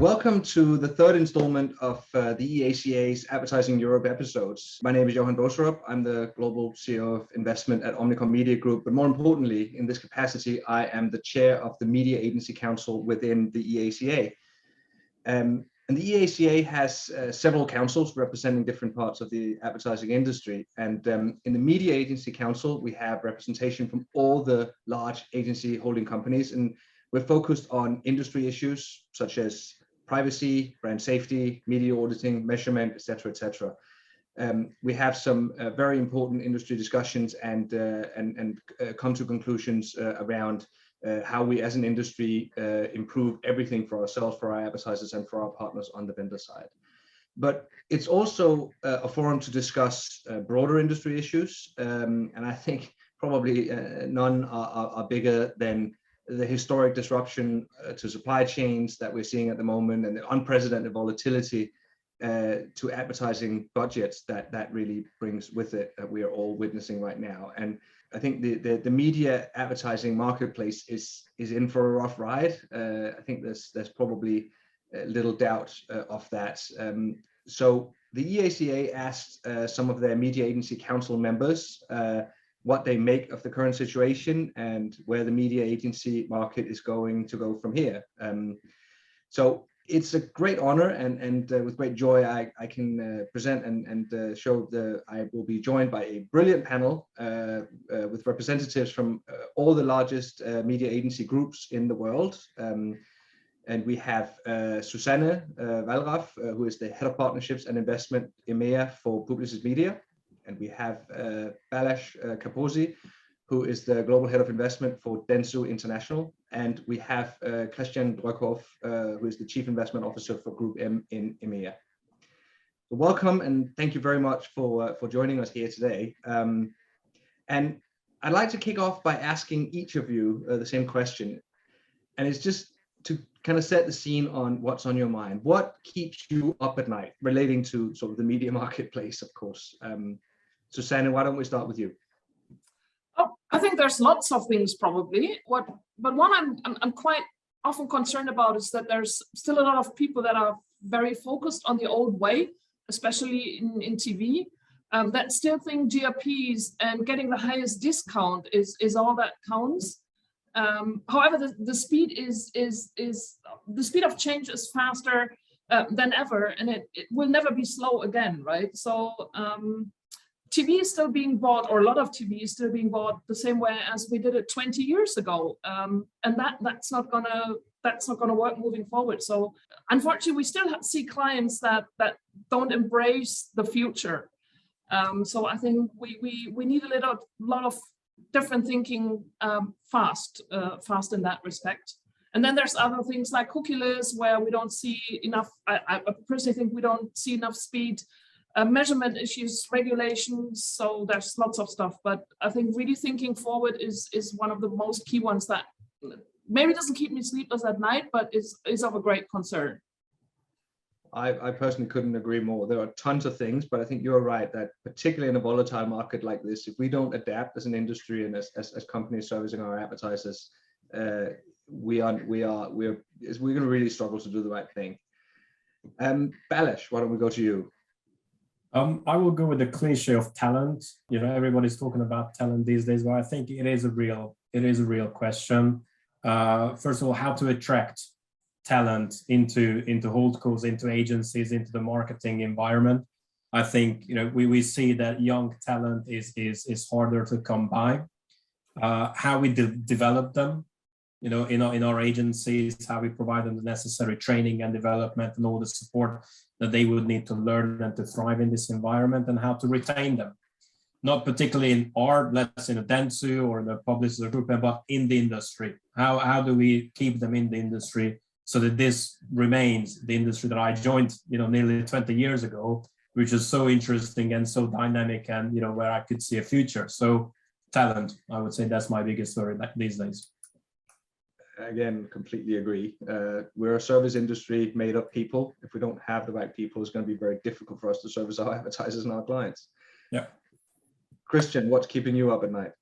Welcome to the third installment of the EACA's Advertising Europe episodes. My name is Johan Boserup. I'm the Global CEO of Investment at Omnicom Media Group. But more importantly, in this capacity, I am the chair of the Media Agency Council within the EACA. And the EACA has several councils representing different parts of the advertising industry. And in the Media Agency Council, we have representation from all the large agency holding companies. And we're focused on industry issues such as privacy, brand safety, media auditing, measurement, etc., etc. We have some very important industry discussions and come to conclusions around how we as an industry improve everything for ourselves, for our advertisers, and for our partners on the vendor side. But it's also a forum to discuss broader industry issues, and I think probably none are bigger than the historic disruption to supply chains that we're seeing at the moment, and the unprecedented volatility to advertising budgets that really brings with it that we are all witnessing right now. And I think the media advertising marketplace is in for a rough ride. I think there's probably little doubt of that. So the EACA asked some of their media agency council members what they make of the current situation and where the media agency market is going to go from here. So it's a great honor, and with great joy, I can present and show I will be joined by a brilliant panel with representatives from all the largest media agency groups in the world. And we have Susanne Wallraff, who is the Head of Partnerships and Investment EMEA for Publicis Media. And we have Balazs Kaposi, who is the Global Head of Investment for Dentsu International. And we have Droeghoff, who is the Chief Investment Officer for GroupM in EMEA. So welcome, and thank you very much for joining us here today. And I'd like to kick off by asking each of you the same question. And it's just to kind of set the scene on what's on your mind. What keeps you up at night relating to sort of the media marketplace, of course? Susanne, why don't we start with you? Oh, I think there's lots of things probably. But one I'm quite often concerned about is that there's still a lot of people that are very focused on the old way, especially in TV, that still think GRPs and getting the highest discount is all that counts. However, the speed the speed of change is faster than ever, and it will never be slow again, right? So TV is still being bought, or a lot of TV is still being bought the same way as we did it 20 years ago, and that's not gonna work moving forward. So unfortunately, we still see clients that don't embrace the future. So I think we need a lot of different thinking fast in that respect. And then there's other things like cookieless, where we don't see enough. I personally think we don't see enough speed. Measurement issues, regulations, so there's lots of stuff. But I think really thinking forward is one of the most key ones that maybe doesn't keep me sleepless at night, but is of a great concern. I personally couldn't agree more. There are tons of things, but I think you're right that particularly in a volatile market like this, if we don't adapt as an industry and as companies servicing our advertisers, we're going to really struggle to do the right thing. Balazs, why don't we go to you? I will go with the cliche of talent. You know, everybody's talking about talent these days, but I think it is a real question. First of all, how to attract talent into holdcos, into agencies, into the marketing environment. I think, you know, we see that young talent is harder to come by. How we develop them, you know, in our agencies, how we provide them the necessary training and development and all the support that they would need to learn and to thrive in this environment, and how to retain them, not particularly in our, let's say, in the Dentsu or the Publicis or GroupM, but in the industry. How do we keep them in the industry so that this remains the industry that I joined, you know, nearly 20 years ago, which is so interesting and so dynamic, and, you know, where I could see a future. So talent, I would say that's my biggest worry these days. Again, completely agree. We're a service industry made of people. If we don't have the right people, it's going to be very difficult for us to service our advertisers and our clients. Yeah. Christian, what's keeping you up at night?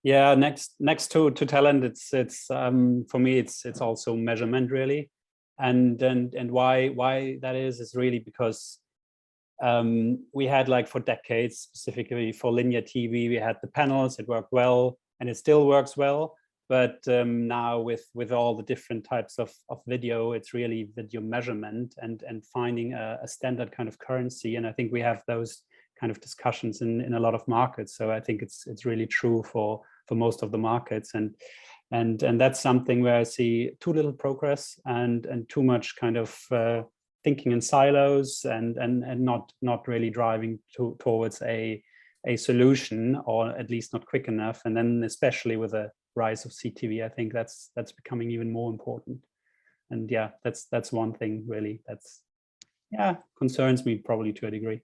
Yeah, next to talent, it's for me it's also measurement really. and why that is really because we had, like, for decades, specifically for linear TV, we had the panels, it worked well, and it still works well. But now with all the different types of video, it's really video measurement and finding a standard kind of currency. And I think we have those kind of discussions in a lot of markets. So I think it's really true for most of the markets. And that's something where I see too little progress and too much kind of thinking in silos and not really driving towards a solution, or at least not quick enough. And then especially with a rise of CTV, I think that's becoming even more important. And yeah, that's one thing really that's concerns me probably to a degree.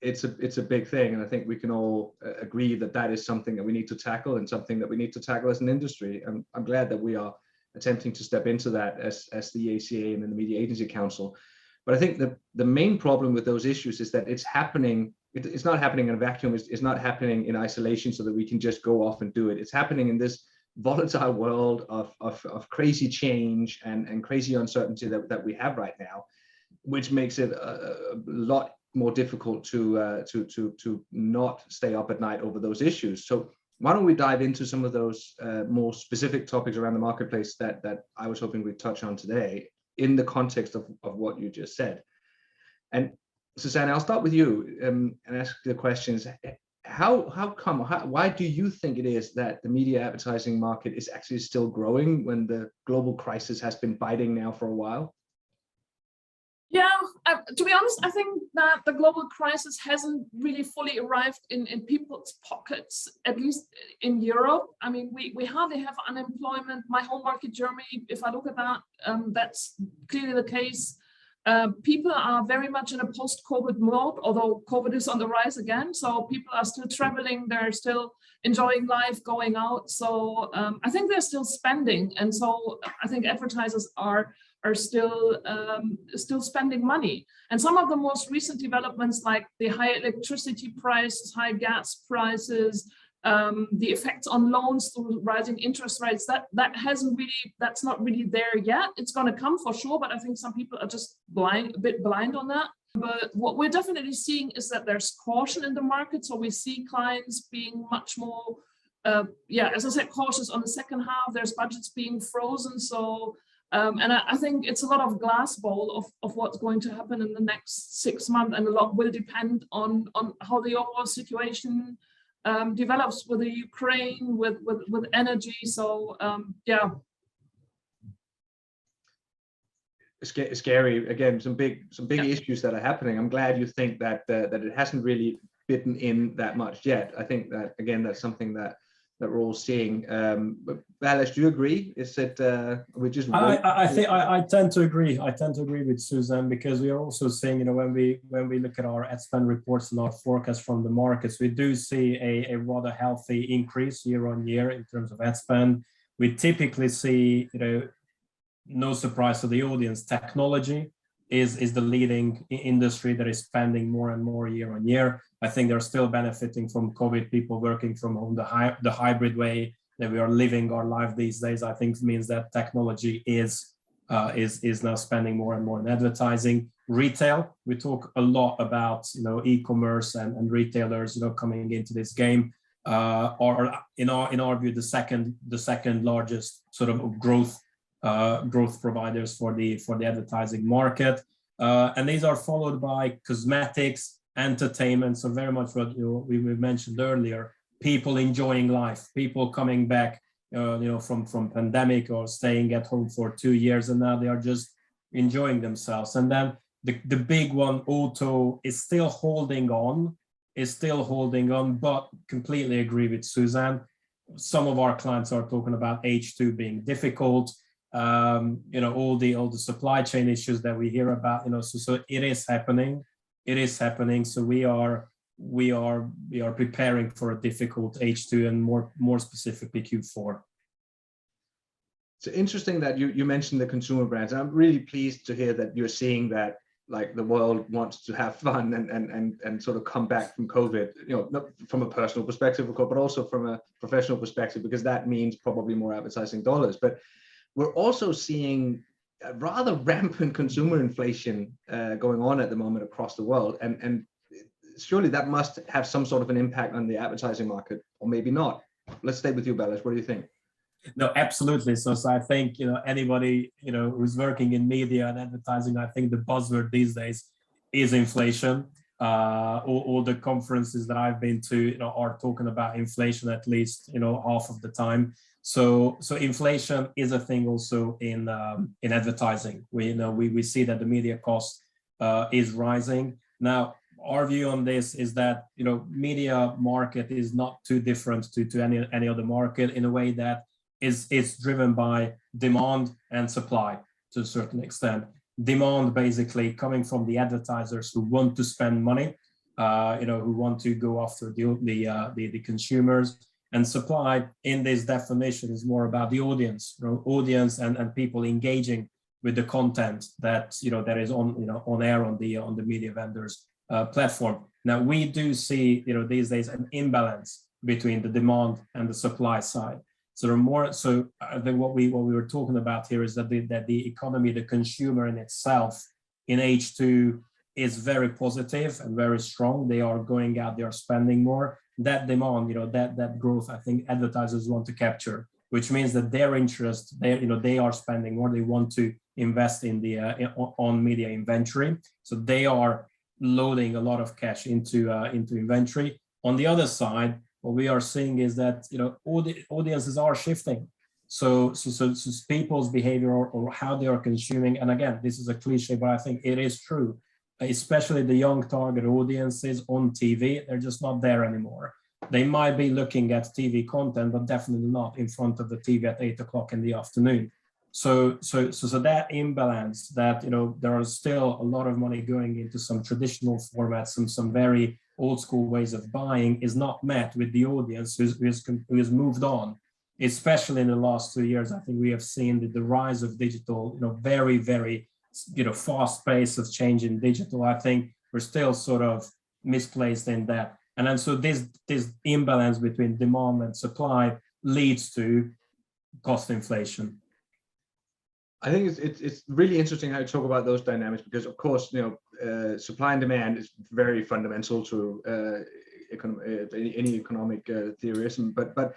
It's a big thing, and I think we can all agree that that is something that we need to tackle, and something that we need to tackle as an industry. And I'm glad that we are attempting to step into that as the ACA and the Media Agency Council. But I think the main problem with those issues is that it's happening. It's not happening in a vacuum. It's not happening in isolation so that we can just go off and do it. It's happening in this volatile world of crazy change and crazy uncertainty that we have right now, which makes it a lot more difficult to not stay up at night over those issues. So why don't we dive into some of those more specific topics around the marketplace that I was hoping we'd touch on today in the context of what you just said. And Susanne, I'll start with you and ask the questions. Why do you think it is that the media advertising market is actually still growing when the global crisis has been biting now for a while? Yeah, to be honest, I think that the global crisis hasn't really fully arrived in people's pockets, at least in Europe. I mean, we hardly have unemployment. My home market, Germany, if I look at that, that's clearly the case. People are very much in a post-COVID mode, although COVID is on the rise again. So people are still traveling, they're still enjoying life, going out. So I think they're still spending. And so I think advertisers are still spending money. And some of the most recent developments, like the high electricity prices, high gas prices, the effects on loans through rising interest rates, that's not really there yet. It's going to come for sure, but I think some people are just a bit blind on that. But what we're definitely seeing is that there's caution in the market. So we see clients being much more, as I said, cautious on the second half. There's budgets being frozen. So, and I think it's a lot of glass bowl of what's going to happen in the next 6 months, and a lot will depend on how the overall situation develops with the Ukraine, with energy. So It's scary. Again, some big issues that are happening. I'm glad you think that it hasn't really bitten in that much yet. I think that, again, that's something that we're all seeing. But Balazs, do you agree? Is it we just? I tend to agree. I tend to agree with Susanne, because we are also seeing, when we look at our ad spend reports and our forecast from the markets, we do see a rather healthy increase year on year in terms of ad spend. We typically see, no surprise to the audience, technology is the leading industry that is spending more and more year on year. I think they're still benefiting from COVID, people working from home, the hybrid way that we are living our life these days. I think means that technology is now spending more and more in advertising. Retail, we talk a lot about e-commerce and retailers coming into this game, or in our view the second largest sort of growth providers for the advertising market, and these are followed by cosmetics, entertainment. So very much what we mentioned earlier, people enjoying life, people coming back from pandemic or staying at home for 2 years, and now they are just enjoying themselves. And then the big one, auto, is still holding on, but completely agree with Susanne. Some of our clients are talking about H2 being difficult. All the supply chain issues that we hear about, so it is happening. So we are preparing for a difficult H2 and more specifically Q4. It's interesting that you mentioned the consumer brands. I'm really pleased to hear that you're seeing that, like, the world wants to have fun and sort of come back from COVID, not from a personal perspective, of course, but also from a professional perspective, because that means probably more advertising dollars. But we're also seeing rather rampant consumer inflation going on at the moment across the world, and surely that must have some sort of an impact on the advertising market, or maybe not. Let's stay with you, Balazs. What do you think? No, absolutely. So I think, anybody, who's working in media and advertising, I think the buzzword these days is inflation. All the conferences that I've been to, are talking about inflation at least, half of the time. So inflation is a thing also in advertising. We see that the media cost is rising. Now, our view on this is that, media market is not too different to any other market in a way that it's driven by demand and supply to a certain extent. Demand basically coming from the advertisers who want to spend money, who want to go after the consumers, and supply in this definition is more about the audience, audience and people engaging with the content that that is on air on the media vendors platform. Now we do see these days an imbalance between the demand and the supply side. So what we were talking about here is that the economy, the consumer in itself in H2 is very positive and very strong. They are going out, they are spending more. That demand, that growth, I think advertisers want to capture, which means that their interest, they are spending more. They want to invest in on media inventory. So they are loading a lot of cash into inventory. On the other side, what we are seeing is that audiences are shifting. So people's behavior or how they are consuming, and again, this is a cliche, but I think it is true, especially the young target audiences on TV, they're just not there anymore. They might be looking at TV content, but definitely not in front of the TV at 8 o'clock in the afternoon. So that imbalance, that there are still a lot of money going into some traditional formats and some very old school ways of buying, is not met with the audience who's moved on. Especially in the last 2 years, I think we have seen the rise of digital, very, very fast pace of change in digital. I think we're still sort of misplaced in that. And then so this imbalance between demand and supply leads to cost inflation. I think it's really interesting how you talk about those dynamics, because of course, supply and demand is very fundamental to any economic theorism. But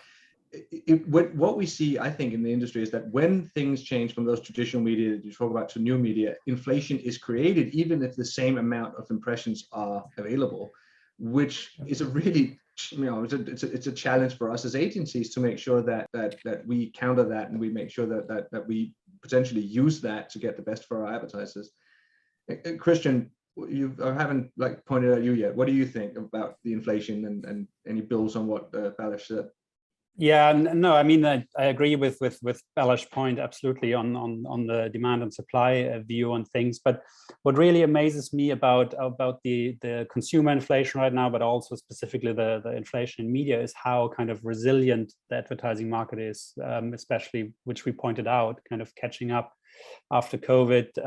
what we see, I think, in the industry is that when things change from those traditional media that you talk about to new media, inflation is created even if the same amount of impressions are available, which is a really it's a challenge for us as agencies to make sure that we counter that, and we make sure that we potentially use that to get the best for our advertisers. Christian, I haven't pointed at you yet. What do you think about the inflation and any bills on what Balazs said? Yeah, no, I mean, I agree with Balazs' point absolutely on the demand and supply view on things. But what really amazes me about the consumer inflation right now, but also specifically the inflation in media, is how kind of resilient the advertising market is, especially, which we pointed out, kind of catching up after COVID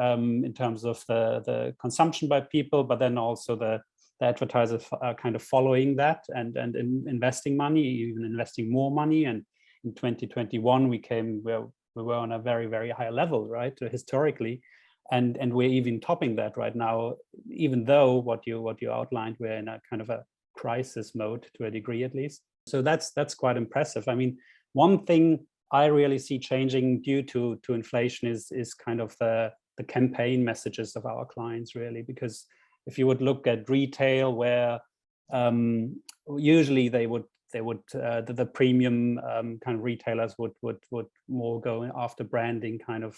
in terms of the consumption by people, but then also the advertisers are kind of following that and investing money, even investing more money. And in 2021, we were on a very, very high level, right, historically, and we're even topping that right now. Even though what you outlined, we're in a kind of a crisis mode to a degree, at least. So that's quite impressive. I mean, one thing I really see changing due to inflation is kind of the campaign messages of our clients, really, because if you would look at retail, where usually the premium kind of retailers would more go after branding kind of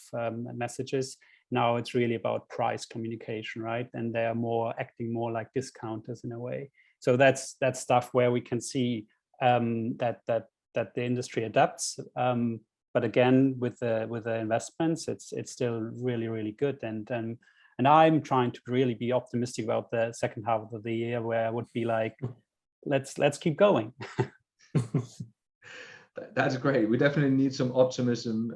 messages. Now it's really about price communication, right? And they are acting more like discounters in a way. So that's stuff where we can see that the industry adapts. But again, with the investments, it's still really, really good. And I'm trying to really be optimistic about the second half of the year, where I would be like, let's keep going. That's great. We definitely need some optimism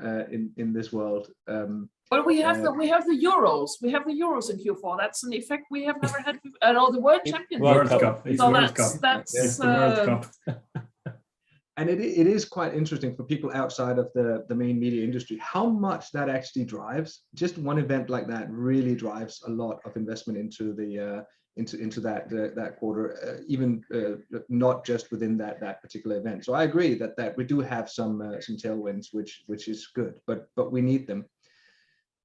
in this world. Well, we have the Euros. We have the Euros in Q4. That's an effect we have never had. The World Championship. World Cup. It's so World Cup. That's it's the World Cup. And it is quite interesting for people outside of the main media industry, how much that actually drives. Just one event like that really drives a lot of investment into the into that quarter, even not just within that particular event. So I agree that we do have some tailwinds, which is good, but we need them.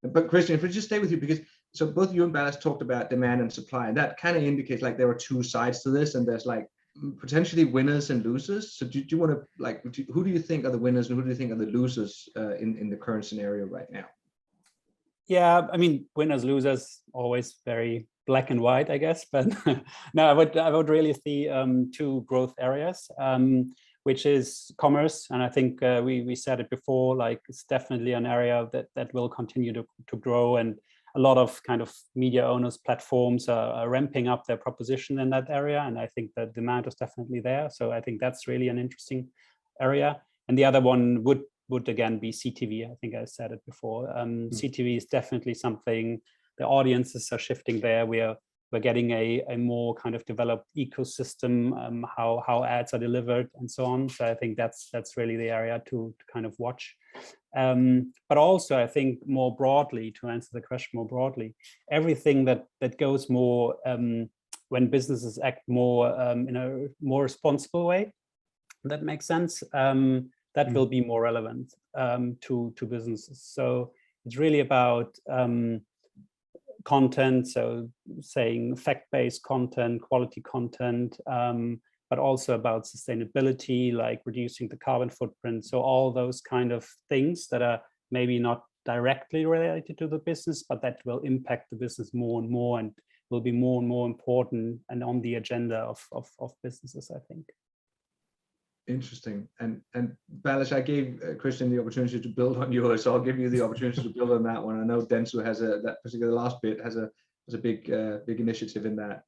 But Christian, if we just stay with you, because so both you and Balazs talked about demand and supply, and that kind of indicates like there are two sides to this, and there's like potentially winners and losers. So do you want to like, who do you think are the winners and who do you think are the losers in the current scenario right now? Yeah, I mean, winners, losers, always very black and white, I guess. But no, I would really see two growth areas, which is commerce. And I think we said it before, like it's definitely an area that will continue to grow, and a lot of kind of media owners, platforms are ramping up their proposition in that area. And I think that demand is definitely there. So I think that's really an interesting area. And the other one would again be CTV. I think I said it before. CTV is definitely something, the audiences are shifting there. We're getting a more kind of developed ecosystem, how ads are delivered and so on. So I think that's really the area to kind of watch. But also I think more broadly, to answer the question more broadly, everything that goes more when businesses act more in a more responsible way, that makes sense, that will be more relevant to businesses. So it's really about content, so saying fact-based content, quality content, but also about sustainability, like reducing the carbon footprint. So all those kind of things that are maybe not directly related to the business, but that will impact the business more and more, and will be more and more important and on the agenda of businesses, I think. Interesting. And Balazs, I gave Christian the opportunity to build on yours, so I'll give you the opportunity to build on that one. I know Dentsu has that particular last bit has a big initiative in that.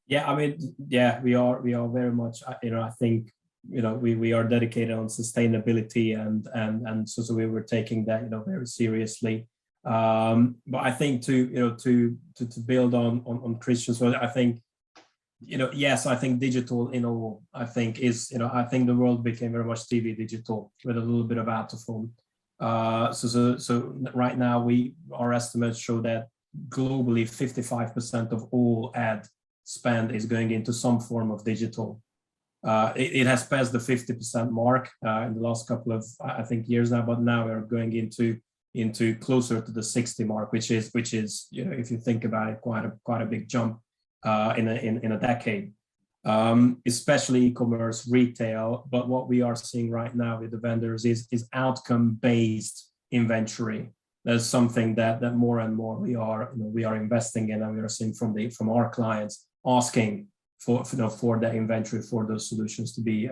Yeah, I mean, yeah, we are very much, I think, we are dedicated on sustainability, and so we were taking that, very seriously. But I think to build on Christian's, well, I think, yes, I think digital, I think is, I think the world became very much TV digital with a little bit of out of home. So right now our estimates show that globally 55% of all ad spend is going into some form of digital. It has passed the 50% mark in the last couple of, I think, years now, but now we're going into closer to the 60 mark, which is if you think about it, quite a big jump in a decade, especially e-commerce, retail. But what we are seeing right now with the vendors is outcome-based inventory. That's something that more and more we are investing in, and we are seeing from our clients asking for the inventory, for those solutions to be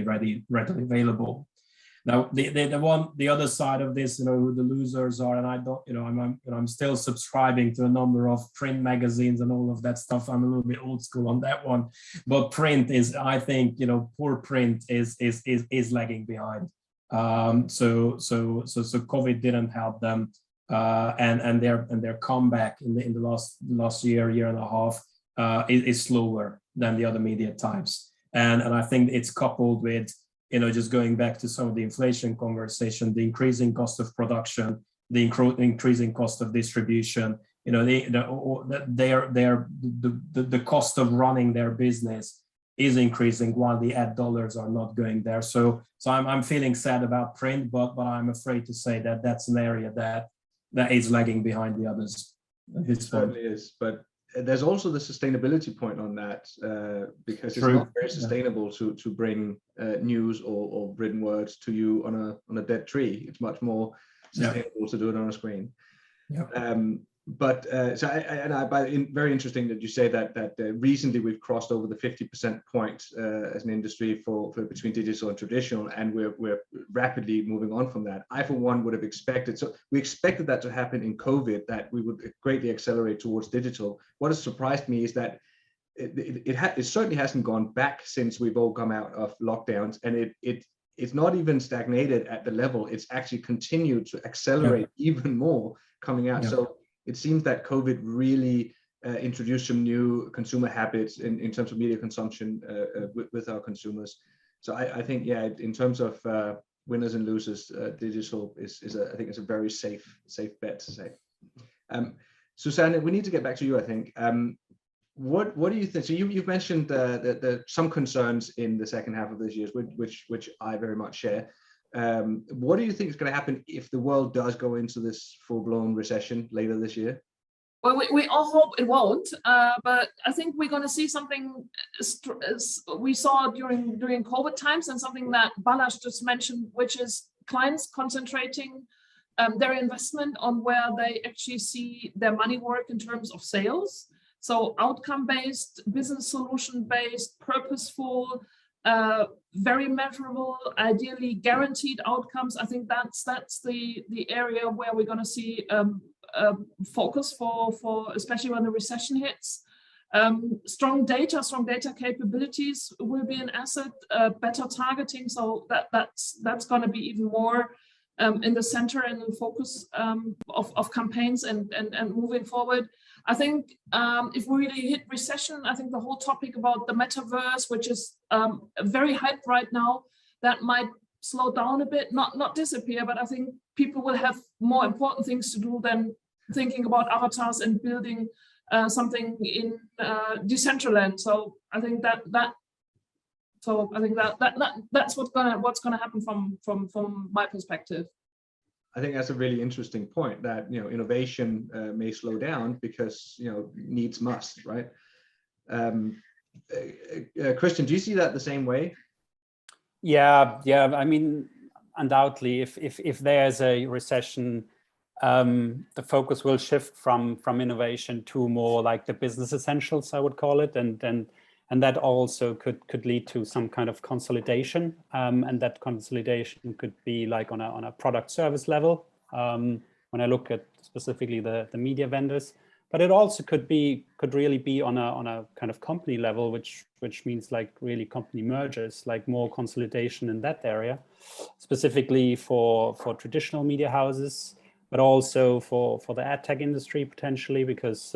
readily available. Now the other side of this, who the losers are, and I don't, I'm still subscribing to a number of print magazines and all of that stuff. I'm a little bit old school on that one, but print is, I think, poor print is lagging behind. So COVID didn't help them, and their comeback in the last year and a half is slower than the other media types, and I think it's coupled with just going back to some of the inflation conversation, the increasing cost of production, the increasing cost of distribution, the cost of running their business is increasing while the ad dollars are not going there. So I'm feeling sad about print, but I'm afraid to say that that's an area that is lagging behind the others. It certainly is, but there's also the sustainability point on that, because True. It's not very sustainable to bring news or written words to you on a dead tree. It's much more sustainable to do it on a screen. Yeah. But very interesting that you say that recently we've crossed over the 50% point as an industry for between digital and traditional, and we're rapidly moving on from that. I, for one, would have expected, so we expected that to happen in COVID, that we would greatly accelerate towards digital. What has surprised me is that it certainly hasn't gone back since we've all come out of lockdowns, and it's not even stagnated at the level. It's actually continued to accelerate even more coming out. So it seems that COVID really introduced some new consumer habits in terms of media consumption with our consumers. So I think, yeah, in terms of winners and losers, digital is I think it's a very safe bet to say. Susanne, we need to get back to you, I think. What do you think? So you've mentioned some concerns in the second half of this year, which I very much share. What do you think is going to happen if the world does go into this full-blown recession later this year? Well, we all hope it won't, but I think we're going to see something we saw during COVID times, and something that Balazs just mentioned, which is clients concentrating their investment on where they actually see their money work in terms of sales. So outcome-based, business solution-based, purposeful, very measurable, ideally guaranteed outcomes. I think that's the area where we're going to see focus for especially when the recession hits. Strong data capabilities will be an asset. Better targeting, so that's going to be even more in the center and in focus of campaigns and moving forward. I think if we really hit recession, I think the whole topic about the metaverse, which is very hyped right now, that might slow down a bit, not disappear, but I think people will have more important things to do than thinking about avatars and building something in Decentraland. So I think that's what's gonna happen from my perspective. I think that's a really interesting point, that innovation may slow down because needs must, right? Christian, do you see that the same way? Yeah. I mean, undoubtedly, if there's a recession, the focus will shift from innovation to more like the business essentials, I would call it, and that also could lead to some kind of consolidation, and that consolidation could be like on a product service level, when I look at specifically the media vendors, but it also could really be on a kind of company level, which means like really company mergers, like more consolidation in that area, specifically for traditional media houses, but also for the ad tech industry potentially, because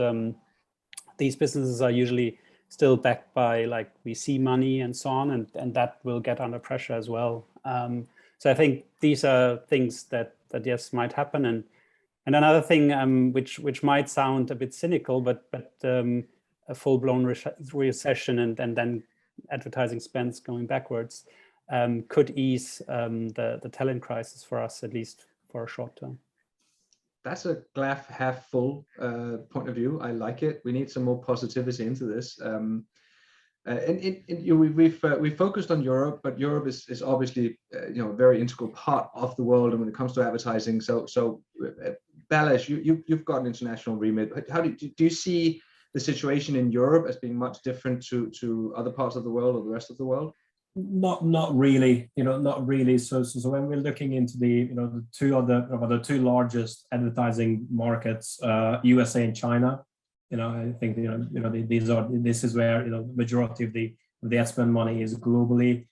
these businesses are usually still backed by like VC money and so on, and that will get under pressure as well. So I think these are things that yes, might happen. And another thing which might sound a bit cynical, but a full-blown recession and then advertising spends going backwards could ease the talent crisis for us, at least for a short term. That's a glass half full point of view. I like it. We need some more positivity into this. We've focused on Europe, but Europe is obviously a very integral part of the world, and when it comes to advertising. So Balazs, you've got an international remit. How do you see the situation in Europe as being much different to other parts of the world or the rest of the world? Not really, not really. So when we're looking into the two largest advertising markets, USA and China, I think this is where the majority of the ad spend money is globally.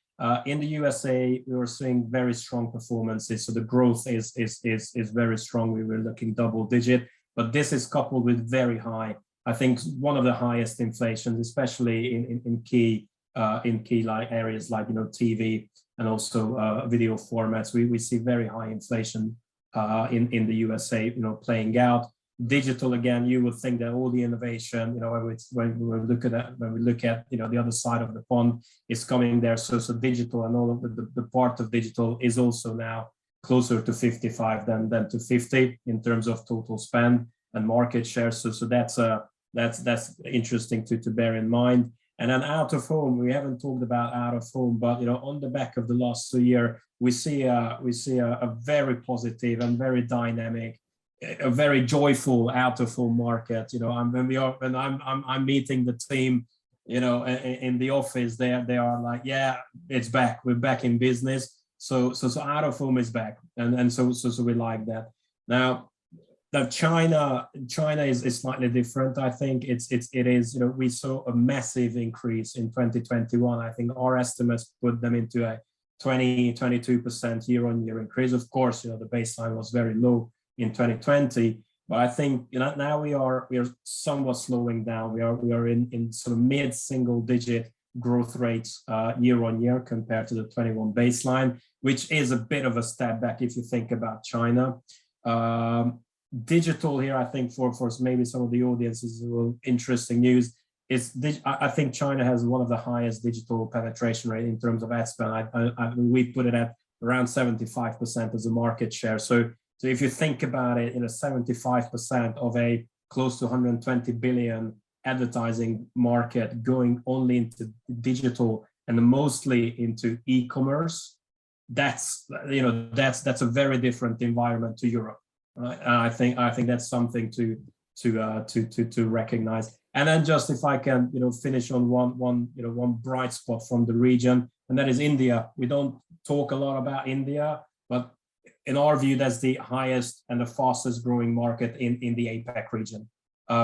In the USA, we were seeing very strong performances, so the growth is very strong. We were looking double digit, but this is coupled with very high, I think one of the highest inflations, especially in key like areas like TV and also video formats. We see very high inflation in the USA, playing out. Digital, again, you would think that all the innovation, when we look at the other side of the pond, is coming there. So digital and all of the part of digital is also now closer to 55 than to 50 in terms of total spend and market share. So that's interesting to bear in mind. And then out of home, we haven't talked about out of home, but on the back of the last year, we see a very positive and very dynamic, a very joyful out of home market. When I'm meeting the team, in the office, they are like, yeah, it's back. We're back in business. So out of home is back, and so we like that. Now, China is slightly different. I think it is. We saw a massive increase in 2021. I think our estimates put them into a 22% year-on-year increase. Of course, the baseline was very low in 2020, but I think now we are somewhat slowing down. We are in sort of mid-single digit growth rates year on year compared to the 21 baseline, which is a bit of a step back if you think about China. Digital here, I think for maybe some of the audiences, a little interesting news is I think China has one of the highest digital penetration rate in terms of ad spend. We put it at around 75% as a market share. So if you think about it, 75% of a close to 120 billion advertising market going only into digital and mostly into e-commerce, that's a very different environment to Europe. Right? I think that's something to recognize. And then just if I can finish on one bright spot from the region, and that is India. We don't talk a lot about India, but in our view, that's the highest and the fastest growing market in the APAC region.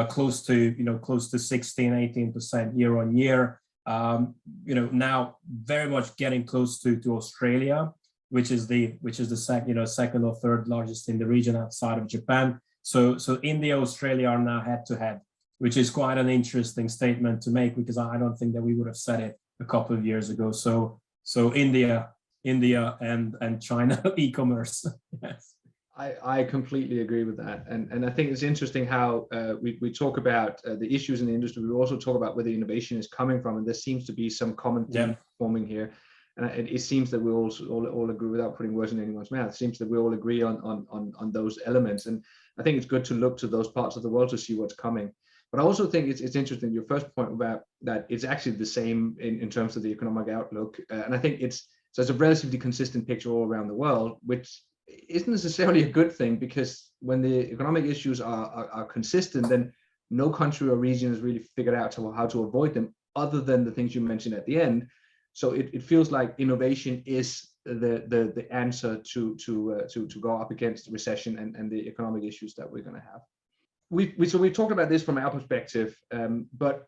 Close to 16-18% year on year. Now very much getting close to Australia, which is the second or third largest in the region outside of Japan. So India, Australia are now head to head, which is quite an interesting statement to make, because I don't think that we would have said it a couple of years ago. So India and China e-commerce. Yes. I completely agree with that, and I think it's interesting how we talk about the issues in the industry. We also talk about where the innovation is coming from, and there seems to be some common theme forming here. And it seems that we all agree, without putting words in anyone's mouth. It seems that we all agree on those elements, and I think it's good to look to those parts of the world to see what's coming. But I also think it's interesting, your first point about that it's actually the same in terms of the economic outlook, and I think it's a relatively consistent picture all around the world, which isn't necessarily a good thing, because when the economic issues are consistent, then no country or region has really figured out how to avoid them, other than the things you mentioned at the end. So it feels like innovation is the answer to go up against recession and the economic issues that we're going to have. So we talked about this from our perspective, but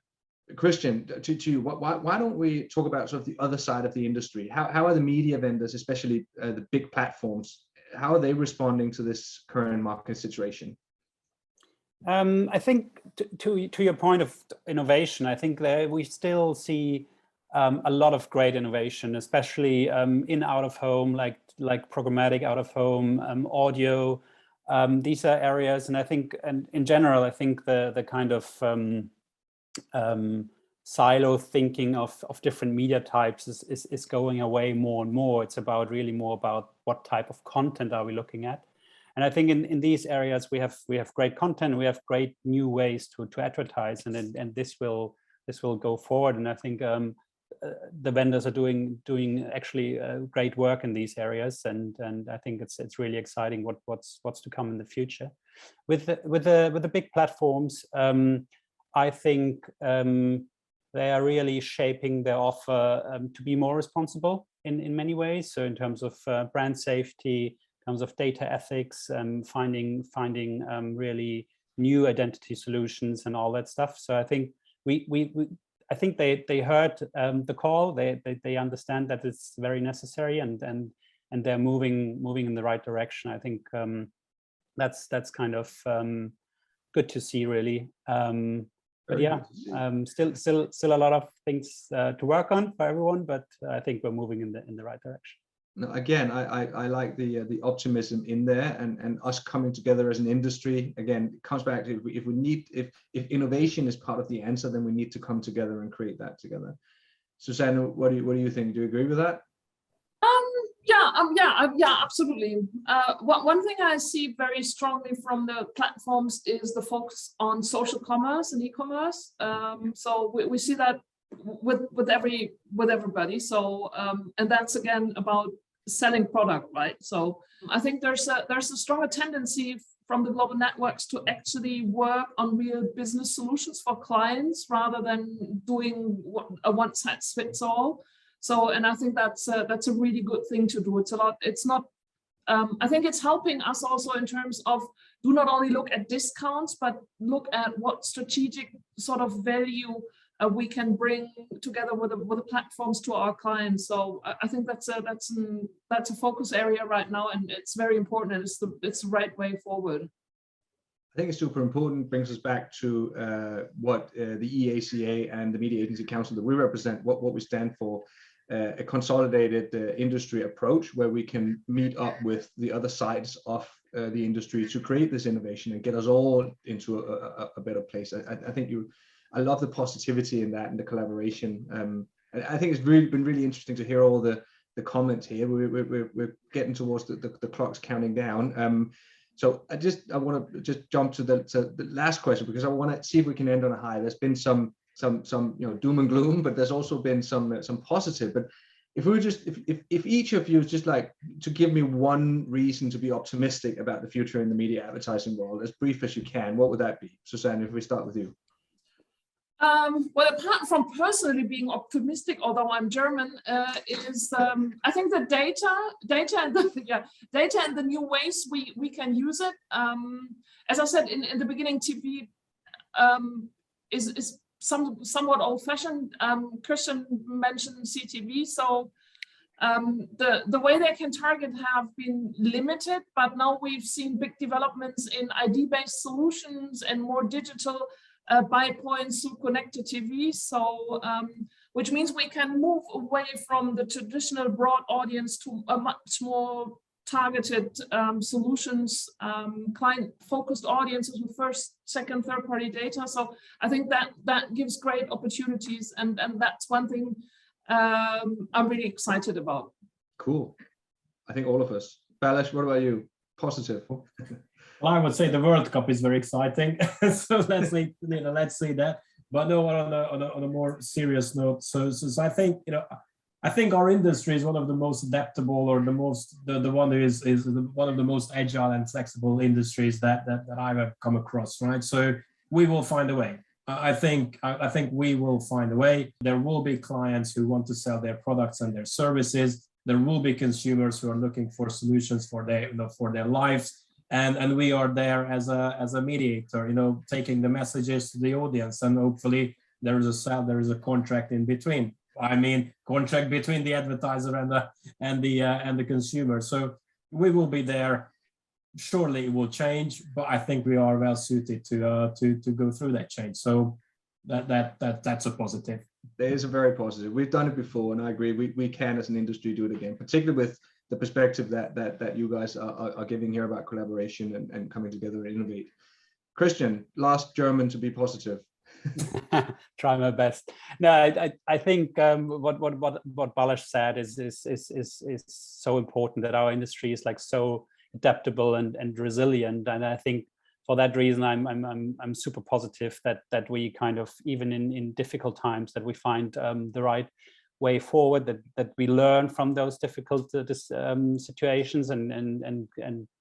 Christian, to you, why don't we talk about sort of the other side of the industry? How are the media vendors, especially the big platforms, how are they responding to this current market situation? I think to your point of innovation, I think that we still see a lot of great innovation, especially in out of home, like programmatic out of home, audio. These are areas, and I think, and in general, I think the kind of silo thinking of different media types is going away more and more. It's really more about what type of content are we looking at. And I think in these areas we have great content, we have great new ways to advertise, and this will go forward. And I think the vendors are doing actually great work in these areas, and I think it's really exciting what's to come in the future. With the big platforms, I think they are really shaping their offer to be more responsible in many ways. So in terms of brand safety, in terms of data ethics, finding really new identity solutions and all that stuff. So I think I think they heard the call. They understand that it's very necessary, and they're moving in the right direction. I think that's kind of good to see, really. But yeah, still a lot of things to work on for everyone, but I think we're moving in the right direction. No, again, I like the optimism in there, and us coming together as an industry. Again, it comes back to if innovation is part of the answer, then we need to come together and create that together. Susanne, what do you think? Do you agree with that? Yeah, absolutely. One thing I see very strongly from the platforms is the focus on social commerce and e-commerce. So we see that with everybody. So and that's again about selling product, right? So I think there's a stronger tendency from the global networks to actually work on real business solutions for clients rather than doing a one-size-fits-all. So, and I think that's a really good thing to do. I think it's helping us also in terms of do not only look at discounts, but look at what strategic sort of value we can bring together with the platforms to our clients. So I think that's a focus area right now, and it's very important, and it's the right way forward. I think it's super important, brings us back to what the EACA and the Media Agency Council that we represent, what we stand for, a consolidated industry approach where we can meet up with the other sides of the industry to create this innovation and get us all into a better place. I think I love the positivity in that and the collaboration. And I think it's been really interesting to hear all the comments here. We're getting towards the clock's counting down. So I want to just jump to the last question, because I want to see if we can end on a high. There's been some doom and gloom, but there's also been some positive. But if each of you is just like to give me one reason to be optimistic about the future in the media advertising world, as brief as you can, what would that be? Susanne, if we start with you. Well, apart from personally being optimistic, although I'm German, is I think the data and the new ways we can use it. As I said in the beginning, TV is somewhat old-fashioned. Christian mentioned CTV, so the way they can target have been limited, but now we've seen big developments in ID-based solutions and more digital buy points through connected TV. So which means we can move away from the traditional broad audience to a much more targeted solutions, client-focused audiences with first, second, third-party data. So I think that gives great opportunities, and that's one thing I'm really excited about. Cool. I think all of us. Balazs, what about you? Positive. Well, I would say the World Cup is very exciting. So let's see that. But no, on a more serious note. So I think I think our industry is one of the most adaptable, or the one who is one of the most agile and flexible industries that I've ever come across. Right. So we will find a way. I think we will find a way. There will be clients who want to sell their products and their services. There will be consumers who are looking for solutions for their lives. And we are there as a mediator, taking the messages to the audience, and hopefully there is a contract in between. I mean, contract between the advertiser and the consumer. So we will be there. Surely it will change, but I think we are well suited to go through that change. So that's a positive. There is a very positive. We've done it before, and I agree. We can, as an industry, do it again, particularly with the perspective that you guys are giving here about collaboration and coming together and innovate. Christian, last German to be positive. Try my best. No, I think what Balazs said is so important, that our industry is like so adaptable and resilient, and I think for that reason I'm super positive that we kind of, even in difficult times, that we find the right way forward, that we learn from those difficult situations and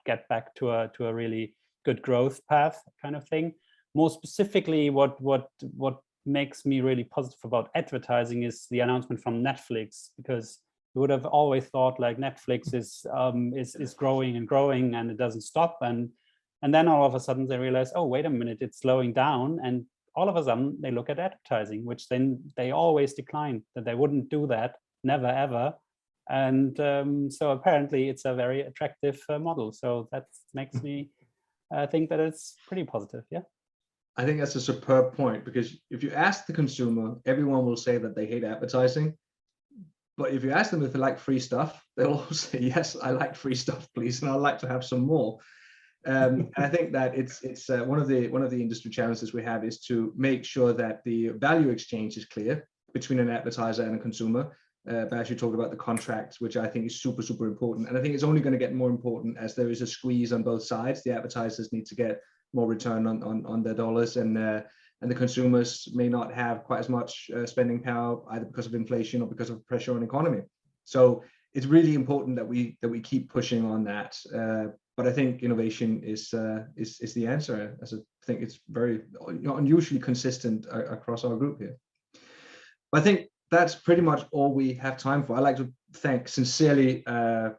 get back to a really good growth path kind of thing. More specifically, what makes me really positive about advertising is the announcement from Netflix, because you would have always thought like Netflix is growing and growing and it doesn't stop, and then all of a sudden they realize, oh, wait a minute, it's slowing down, and all of a sudden they look at advertising, which then they always decline, that they wouldn't do that, never ever. And so apparently it's a very attractive model. So that makes me think that it's pretty positive. Yeah. I think that's a superb point, because if you ask the consumer, everyone will say that they hate advertising. But if you ask them if they like free stuff, they'll all say, yes, I like free stuff, please, and I'd like to have some more. And I think that it's one of the industry challenges we have is to make sure that the value exchange is clear between an advertiser and a consumer. But you talked about the contracts, which I think is super important, and I think it's only going to get more important as there is a squeeze on both sides. The advertisers need to get more return on their dollars, and the consumers may not have quite as much spending power, either because of inflation or because of pressure on the economy. So it's really important that we keep pushing on that. But I think innovation is the answer, as I think it's very unusually consistent across our group here. But I think that's pretty much all we have time for. I'd like to thank sincerely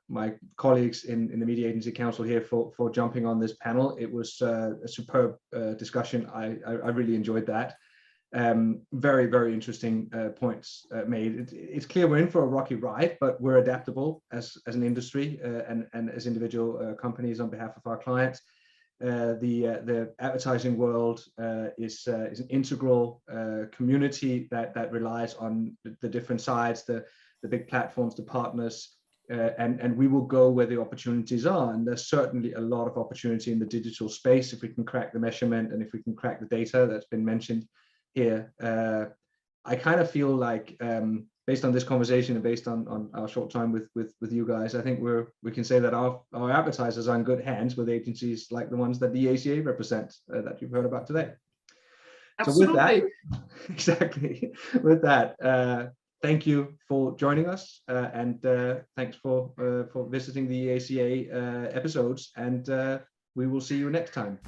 my colleagues in the Media Agency Council here for jumping on this panel. It was a superb discussion. I really enjoyed that. Very, very interesting points made. It's clear we're in for a rocky ride, but we're adaptable as an industry and as individual companies on behalf of our clients. the advertising world is an integral community that relies on the different sides, the big platforms, the partners, and we will go where the opportunities are. And there's certainly a lot of opportunity in the digital space if we can crack the measurement and if we can crack the data that's been mentioned here. I kind of feel like, based on this conversation and based on our short time with you guys, I think we can say that our advertisers are in good hands with agencies like the ones that the ACA represent, that you've heard about today. Absolutely. So with that, exactly. With that, thank you for joining us, and thanks for visiting the ACA episodes, and we will see you next time.